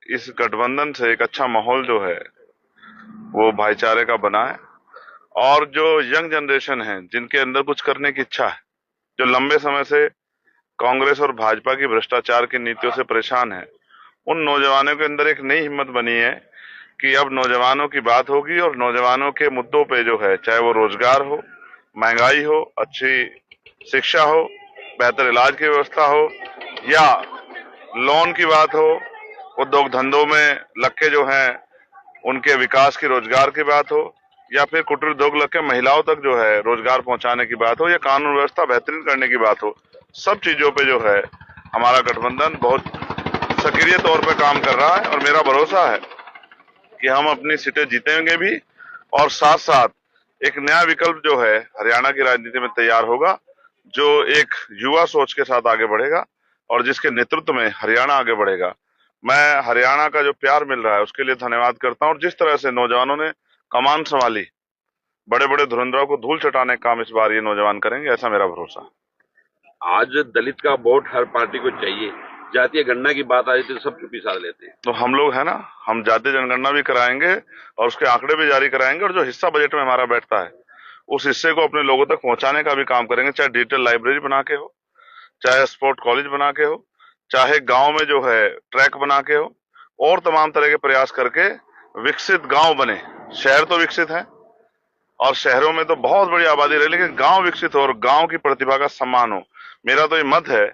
इस गठबंधन से एक अच्छा माहौल जो है वो भाईचारे का बना है। और जो यंग जनरेशन है जिनके अंदर कुछ करने की इच्छा है, जो लंबे समय से कांग्रेस और भाजपा की भ्रष्टाचार की नीतियों से परेशान है, उन नौजवानों के अंदर एक नई हिम्मत बनी है कि अब नौजवानों की बात होगी और नौजवानों के मुद्दों पे जो है, चाहे वो रोजगार हो, महंगाई हो, अच्छी शिक्षा हो, बेहतर इलाज की व्यवस्था हो, या लोन की बात हो, उद्योग धंधों में लगे जो हैं उनके विकास की, रोजगार की बात हो, या फिर कुटीर उद्योग लग के महिलाओं तक जो है रोजगार पहुंचाने की बात हो, या कानून व्यवस्था बेहतरीन करने की बात हो, सब चीजों पे जो है हमारा गठबंधन बहुत सक्रिय तौर पे काम कर रहा है। और मेरा भरोसा है कि हम अपनी सीटें जीतेंगे भी, और साथ साथ एक नया विकल्प जो है हरियाणा की राजनीति में तैयार होगा, जो एक युवा सोच के साथ आगे बढ़ेगा और जिसके नेतृत्व में हरियाणा आगे बढ़ेगा। मैं हरियाणा का जो प्यार मिल रहा है उसके लिए धन्यवाद करता हूं, और जिस तरह से नौजवानों ने कमान संभाली, बड़े बड़े धुरंधरों को धूल चटाने का काम इस बार ये नौजवान करेंगे, ऐसा मेरा भरोसा है। आज दलित का वोट हर पार्टी को चाहिए। जातीय गणना की बात आई तो सब चुप्पी साध लेते हैं। तो हम लोग है ना, हम जातीय जनगणना भी कराएंगे और उसके आंकड़े भी जारी कराएंगे, और जो हिस्सा बजट में हमारा बैठता है उस हिस्से को अपने लोगों तक पहुंचाने का भी काम करेंगे, चाहे डिजिटल लाइब्रेरी बना के हो, चाहे स्पोर्ट कॉलेज बना के हो, चाहे गांव में जो है ट्रैक बना के हो, और तमाम तरह के प्रयास करके विकसित गांव बने। शहर तो विकसित है और शहरों में तो बहुत बड़ी आबादी रही, लेकिन गांव विकसित हो और गांव की प्रतिभा का सम्मान हो। मेरा तो ये मत है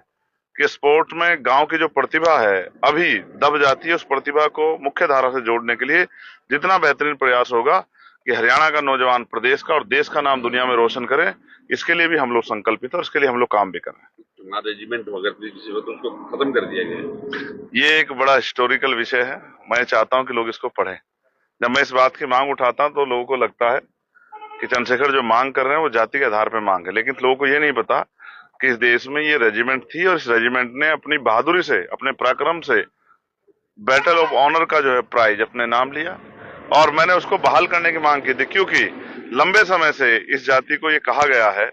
कि स्पोर्ट में गांव की जो प्रतिभा है अभी दब जाती है, उस प्रतिभा को मुख्य धारा से जोड़ने के लिए जितना बेहतरीन प्रयास होगा कि हरियाणा का नौजवान प्रदेश का और देश का नाम दुनिया में रोशन करे, इसके लिए भी हम लोग संकल्पित है और इसके लिए हम लोग काम भी कर रहे हैं। हमारा रेजिमेंट अगर किसी वक्त उसको खत्म कर दिया गया। ये एक बड़ा हिस्टोरिकल विषय है, मैं चाहता हूं कि लोग इसको पढ़ें। जब मैं इस बात की मांग उठाता हूं तो लोगों को लगता है कि चंद्रशेखर जो मांग कर रहे हैं वो जाति के आधार पर मांग है, लेकिन लोगों को ये नहीं पता कि इस देश में ये रेजिमेंट थी और इस रेजिमेंट ने अपनी बहादुरी से, अपने पराक्रम से बैटल ऑफ ऑनर का जो है प्राइज अपने नाम लिया, और मैंने उसको बहाल करने की मांग की थी, क्योंकि लंबे समय से इस जाति को ये कहा गया है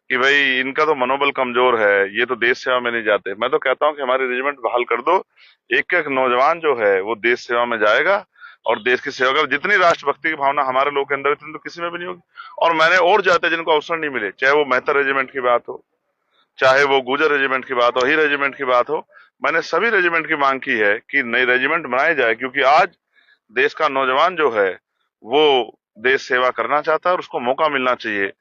कि भाई इनका तो मनोबल कमजोर है, ये तो देश सेवा में नहीं जाते। मैं तो कहता हूं कि हमारी रेजिमेंट बहाल कर दो, एक एक नौजवान जो है वो देश सेवा में जाएगा और देश की सेवा कर। जितनी राष्ट्रभक्ति की भावना हमारे लोगों के अंदर इतनी तो किसी में भी नहीं होगी। और मैंने और जाते जिनको अवसर नहीं मिले, चाहे वो मेहता रेजिमेंट की बात हो, चाहे वो गुजर रेजिमेंट की बात हो, ही रेजिमेंट की बात हो, मैंने सभी रेजिमेंट की मांग की है कि नई रेजिमेंट बनाई जाए, क्योंकि आज देश का नौजवान जो है वो देश सेवा करना चाहता है और उसको मौका मिलना चाहिए।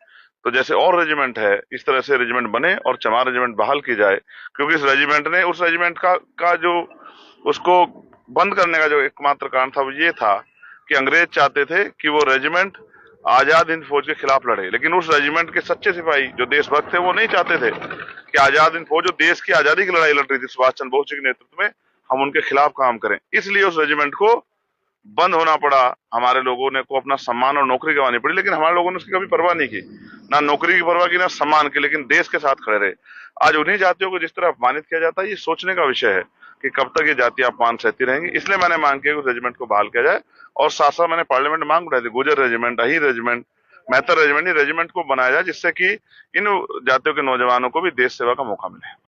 तो जैसे और रेजिमेंट है इस तरह से रेजिमेंट बने और चमार रेजिमेंट बहाल की जाए, क्योंकि इस रेजिमेंट ने, उस रेजिमेंट का जो उसको बंद करने का जो एकमात्र कारण था वो ये था कि अंग्रेज चाहते थे कि वो रेजिमेंट आजाद हिंद फौज के खिलाफ लड़े, लेकिन उस रेजिमेंट के सच्चे सिपाही जो देशभक्त थे वो नहीं चाहते थे कि आजाद हिंद फौज जो देश की आजादी की लड़ाई लड़ रही थी सुभाष चंद्र बोस जी के नेतृत्व में, हम उनके खिलाफ काम करें। इसलिए उस रेजिमेंट को बंद होना पड़ा, हमारे लोगों ने को अपना सम्मान और नौकरी गंवानी पड़ी, लेकिन हमारे लोगों ने उसकी कभी परवाह नहीं की, ना नौकरी की परवाह की, ना सम्मान की, लेकिन देश के साथ खड़े रहे। आज उन्हीं जातियों को जिस तरह अपमानित किया जाता है, ये सोचने का विषय है कि कब तक ये जातियां अपमान सहती रहेंगी। इसलिए मैंने मांग की उस रेजिमेंट को बहाल किया जाए, और साथ साथ मैंने पार्लियामेंट में मांग उठाई थी गुजर रेजिमेंट, अही रेजिमेंट, मेहतर रेजिमेंट, रेजिमेंट को बनाया जाए जिससे कि इन जातियों के नौजवानों को भी देश सेवा का मौका मिले।